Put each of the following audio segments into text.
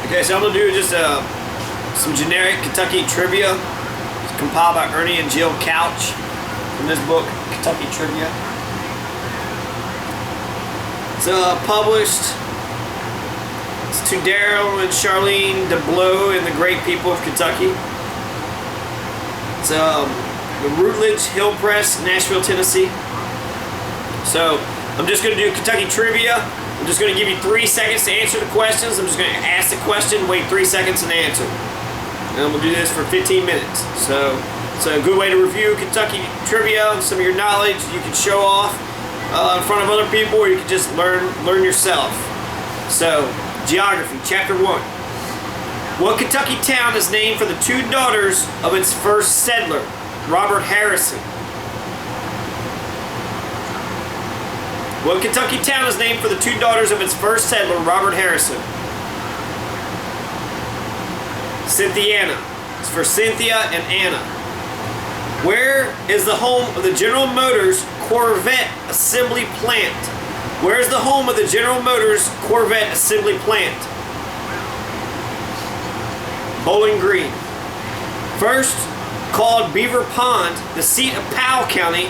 Okay, so I'm going to do just some generic Kentucky trivia. It's compiled by Ernie and Jill Couch from this book, Kentucky Trivia. It's published. It's to Daryl and Charlene DeBlow and the great people of Kentucky. It's the Routledge Hill Press, Nashville, Tennessee. So I'm just going to do Kentucky Trivia. I'm just going to give you 3 seconds to answer the questions. I'm just going to ask the question, wait 3 seconds, and answer. And we'll do this for 15 minutes. So it's a good way to review Kentucky trivia and some of your knowledge you can show off in front of other people, or you can just learn yourself. So, geography, chapter 1. What Kentucky town is named for the 2 daughters of its first settler, Robert Harrison? What Kentucky town is named for the 2 daughters of its first settler, Robert Harrison? Cynthiana. It's for Cynthia and Anna. Where is the home of the General Motors Corvette Assembly Plant? Where is the home of the General Motors Corvette Assembly Plant? Bowling Green. First called Beaver Pond, the seat of Powell County,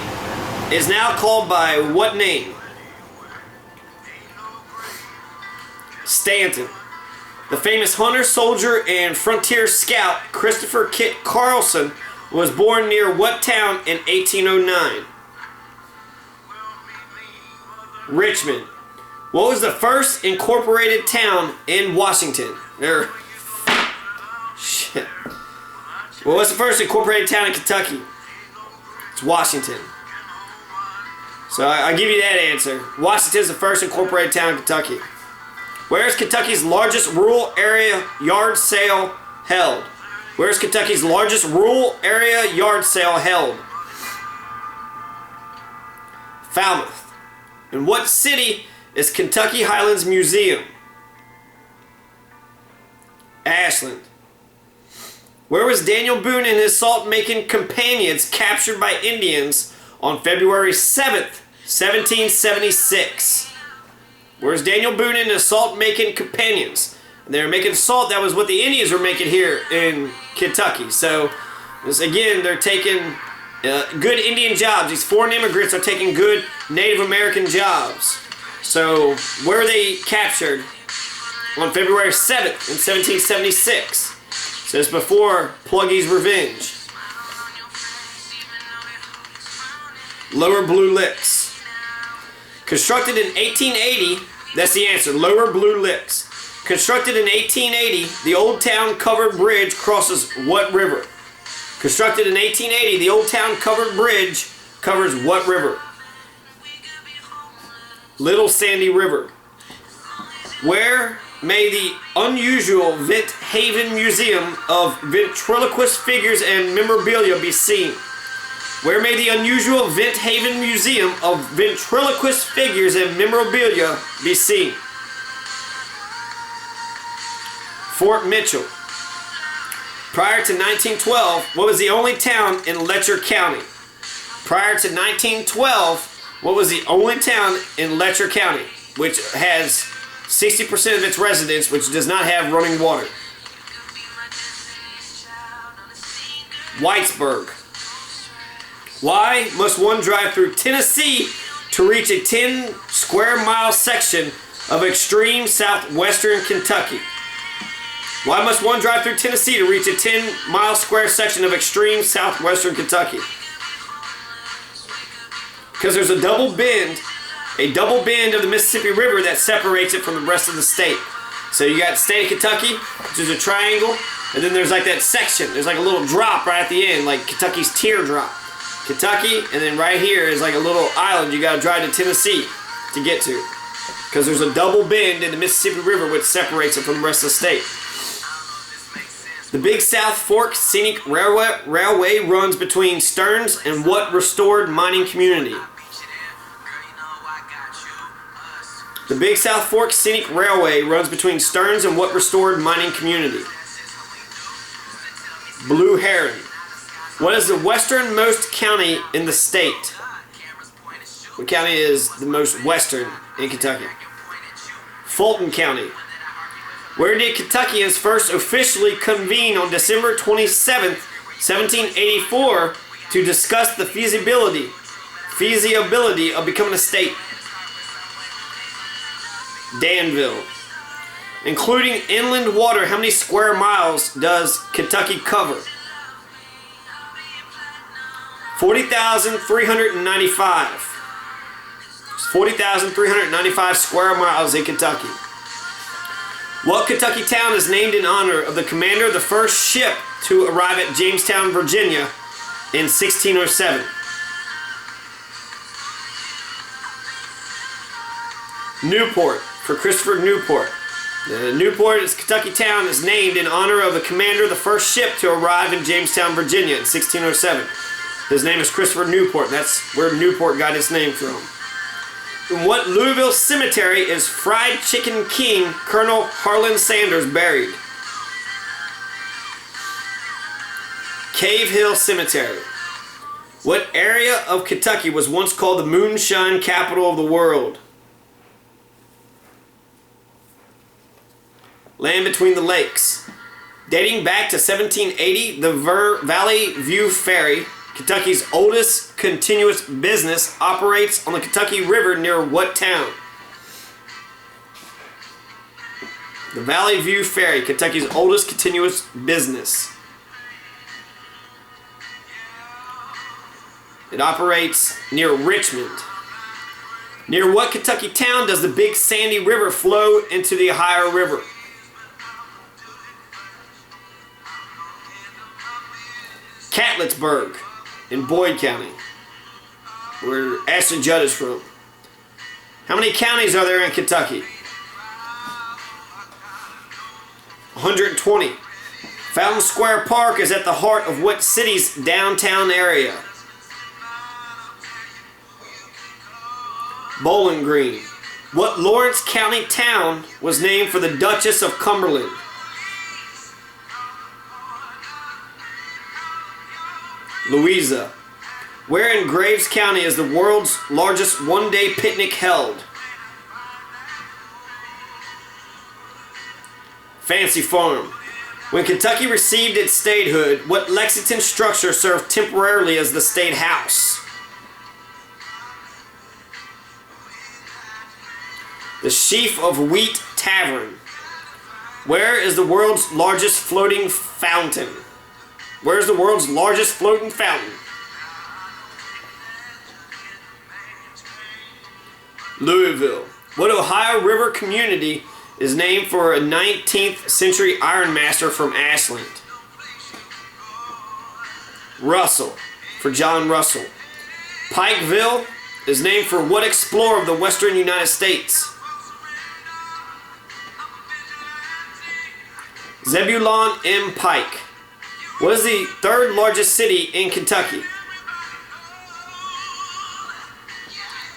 is now called by what name? Stanton. The famous hunter, soldier, and frontier scout Christopher Kit Carlson was born near what town in 1809? Richmond. What was the first incorporated town in Washington? Shit. What was the first incorporated town in Kentucky? It's Washington. So I give you that answer. Washington is the first incorporated town in Kentucky. Where is Kentucky's largest rural area yard sale held? Where is Kentucky's largest rural area yard sale held? Falmouth. In what city is Kentucky Highlands Museum? Ashland. Where was Daniel Boone and his salt-making companions captured by Indians on February 7th, 1776? Where's Daniel Boone and his salt-making companions? They were making salt. That was what the Indians were making here in Kentucky. So, again, they're taking good Indian jobs. These foreign immigrants are taking good Native American jobs. So, where were they captured? On February 7th in 1776. So it's before Pluggy's Revenge. Lower Blue Licks. Constructed in 1880, that's the answer, Lower Blue Licks. Constructed in 1880, the Old Town Covered Bridge crosses what river? Constructed in 1880, the Old Town Covered Bridge covers what river? Little Sandy River. Where may the unusual Vint Haven Museum of Ventriloquist Figures and Memorabilia be seen? Where may the unusual Vint Haven Museum of Ventriloquist Figures and Memorabilia be seen? Fort Mitchell. Prior to 1912, what was the only town in Letcher County? Prior to 1912, what was the only town in Letcher County, which has 60% of its residents, which does not have running water? Whitesburg. Why must one drive through Tennessee to reach a 10 square mile section of extreme southwestern Kentucky? Why must one drive through Tennessee to reach a 10 mile square section of extreme southwestern Kentucky? Because there's a double bend of the Mississippi River that separates it from the rest of the state. So you got the state of Kentucky, which is a triangle, and then there's like that section. There's like a little drop right at the end, like Kentucky's teardrop. Kentucky, and then right here is like a little island you gotta drive to Tennessee to get to. Because there's a double bend in the Mississippi River which separates it from the rest of the state. The Big South Fork Scenic Railway runs between Stearns and what restored mining community? The Big South Fork Scenic Railway runs between Stearns and what restored mining community? Blue Heron. What is the westernmost county in the state? What county is the most western in Kentucky? Fulton County. Where did Kentuckians first officially convene on December 27th, 1784 to discuss the feasibility of becoming a state? Danville. Including inland water, how many square miles does Kentucky cover? 40,395. 40,395 square miles in Kentucky. What Kentucky town is named in honor of the commander of the first ship to arrive at Jamestown, Virginia in 1607? Newport, for Christopher Newport. Newport is Kentucky town is named in honor of the commander of the first ship to arrive in Jamestown, Virginia in 1607. His name is Christopher Newport. That's where Newport got its name from. In what Louisville cemetery is Fried Chicken King Colonel Harlan Sanders buried? Cave Hill Cemetery. What area of Kentucky was once called the moonshine capital of the world? Land between the lakes. Dating back to 1780, the Valley View Ferry, Kentucky's oldest continuous business, operates on the Kentucky River near what town? The Valley View Ferry, Kentucky's oldest continuous business. It operates near Richmond. Near what Kentucky town does the Big Sandy River flow into the Ohio River? Catlettsburg in Boyd County, where Ashton Judd is from. How many counties are there in Kentucky? 120. Fountain Square Park is at the heart of what city's downtown area? Bowling Green. What Lawrence County town was named for the Duchess of Cumberland? Louisa. Where in Graves County is the world's largest one-day picnic held? Fancy Farm. When Kentucky received its statehood, what Lexington structure served temporarily as the state house? The Sheaf of Wheat Tavern. Where is the world's largest floating fountain? Where is the world's largest floating fountain? Louisville. What Ohio River community is named for a 19th century ironmaster from Ashland? Russell, for John Russell. Pikeville is named for what explorer of the western United States? Zebulon M. Pike. What is the third largest city in Kentucky?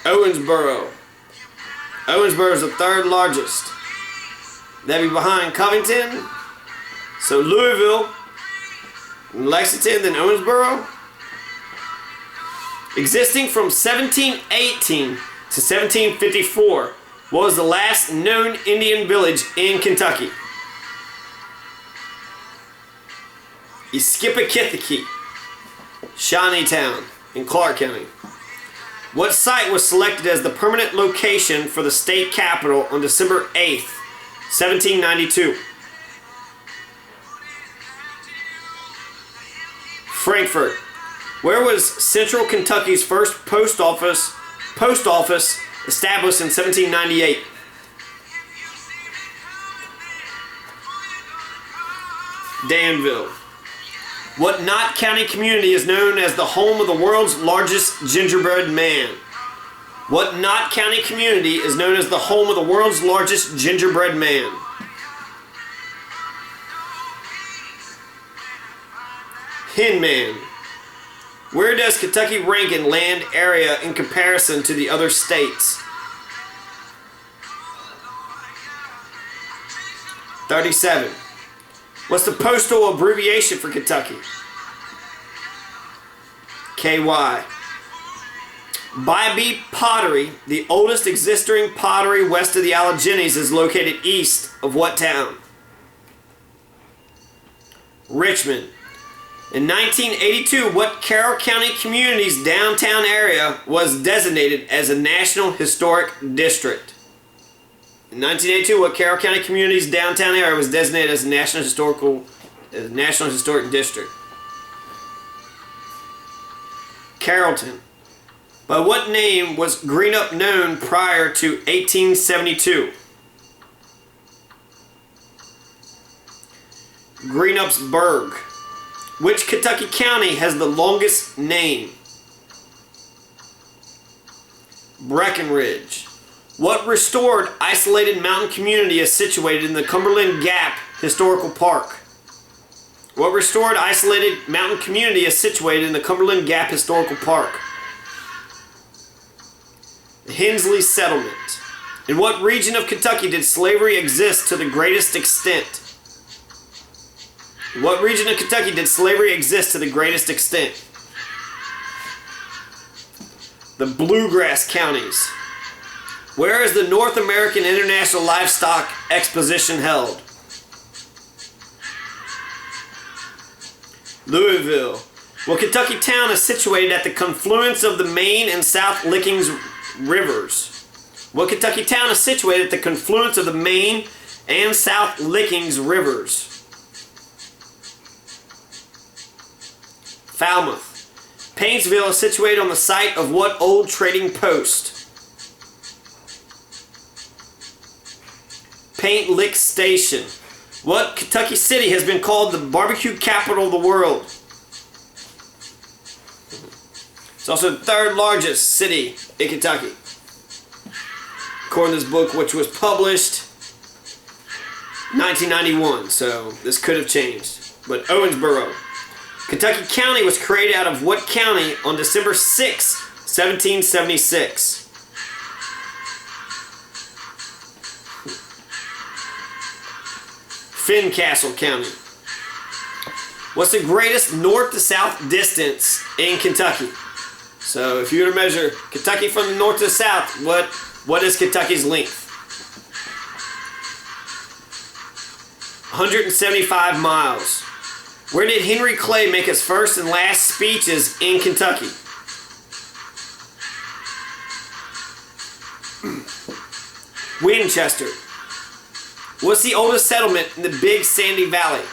Owensboro. Owensboro is the third largest. That'd be behind Covington. So Louisville, Lexington, then Owensboro. Existing from 1718 to 1754, what was the last known Indian village in Kentucky? Eskipekitheki, Shawneetown in Clark County. What site was selected as the permanent location for the state capitol on December 8th, 1792? Frankfort. Where was Central Kentucky's first post office established in 1798? Danville. What Knott County community is known as the home of the world's largest gingerbread man? What Knott County community is known as the home of the world's largest gingerbread man? Hinman. Where does Kentucky rank in land area in comparison to the other states? 37. What's the postal abbreviation for Kentucky? KY. Bybee Pottery, the oldest existing pottery west of the Alleghenies, is located east of what town? Richmond. In 1982, what Carroll County community's downtown area was designated as a National Historic District? In 1982, what Carroll County community's downtown area was designated as a National Historic District? Carrollton. By what name was Greenup known prior to 1872? Greenupsburg. Which Kentucky county has the longest name? Breckinridge. What restored isolated mountain community is situated in the Cumberland Gap Historical Park? What restored isolated mountain community is situated in the Cumberland Gap Historical Park? The Hensley Settlement. In what region of Kentucky did slavery exist to the greatest extent? In what region of Kentucky did slavery exist to the greatest extent? The Bluegrass Counties. Where is the North American International Livestock Exposition held? Louisville. What Kentucky town is situated at the confluence of the Main and South Lickings Rivers? What Kentucky town is situated at the confluence of the Main and South Lickings Rivers? Falmouth. Paintsville is situated on the site of what old trading post? Paint Lick Station. What Kentucky city has been called the barbecue capital of the world? It's also the third largest city in Kentucky, according to this book, which was published 1991, so this could have changed. But Owensboro. Kentucky County was created out of what county on December 6, 1776? Fincastle County. What's the greatest north to south distance in Kentucky? So if you were to measure Kentucky from the north to the south, what is Kentucky's length? 175 miles. Where did Henry Clay make his first and last speeches in Kentucky? Winchester. What's the oldest settlement in the Big Sandy Valley?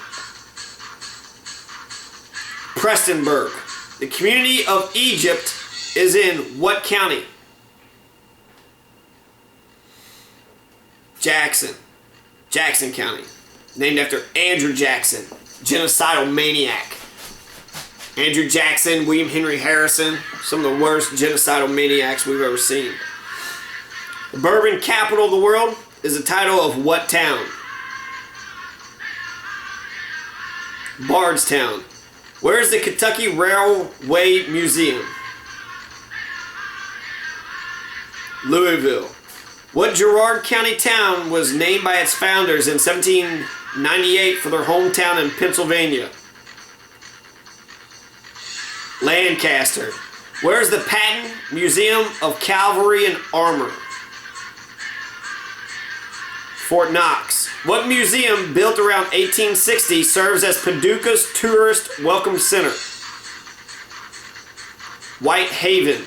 Prestonburg. The community of Egypt is in what county? Jackson. Jackson County. Named after Andrew Jackson, genocidal maniac. Andrew Jackson, William Henry Harrison, some of the worst genocidal maniacs we've ever seen. The bourbon capital of the world is the title of what town? Bardstown. Where is the Kentucky Railway Museum? Louisville. What Girard County town was named by its founders in 1798 for their hometown in Pennsylvania? Lancaster. Where is the Patton Museum of Cavalry and Armor? Fort Knox. What museum built around 1860 serves as Paducah's tourist welcome center? Whitehaven.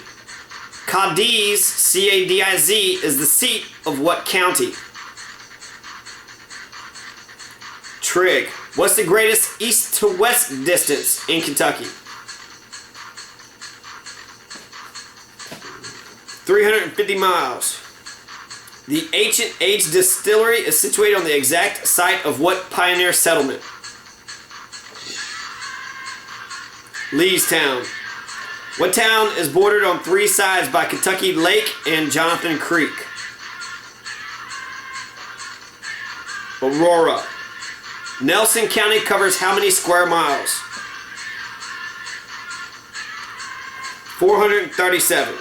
Cadiz, C-A-D-I-Z, is the seat of what county? Trigg. What's the greatest east to west distance in Kentucky? 350 miles. The Ancient Age Distillery is situated on the exact site of what pioneer settlement? Leestown. What town is bordered on three sides by Kentucky Lake and Jonathan Creek? Aurora. Nelson County covers how many square miles? 437.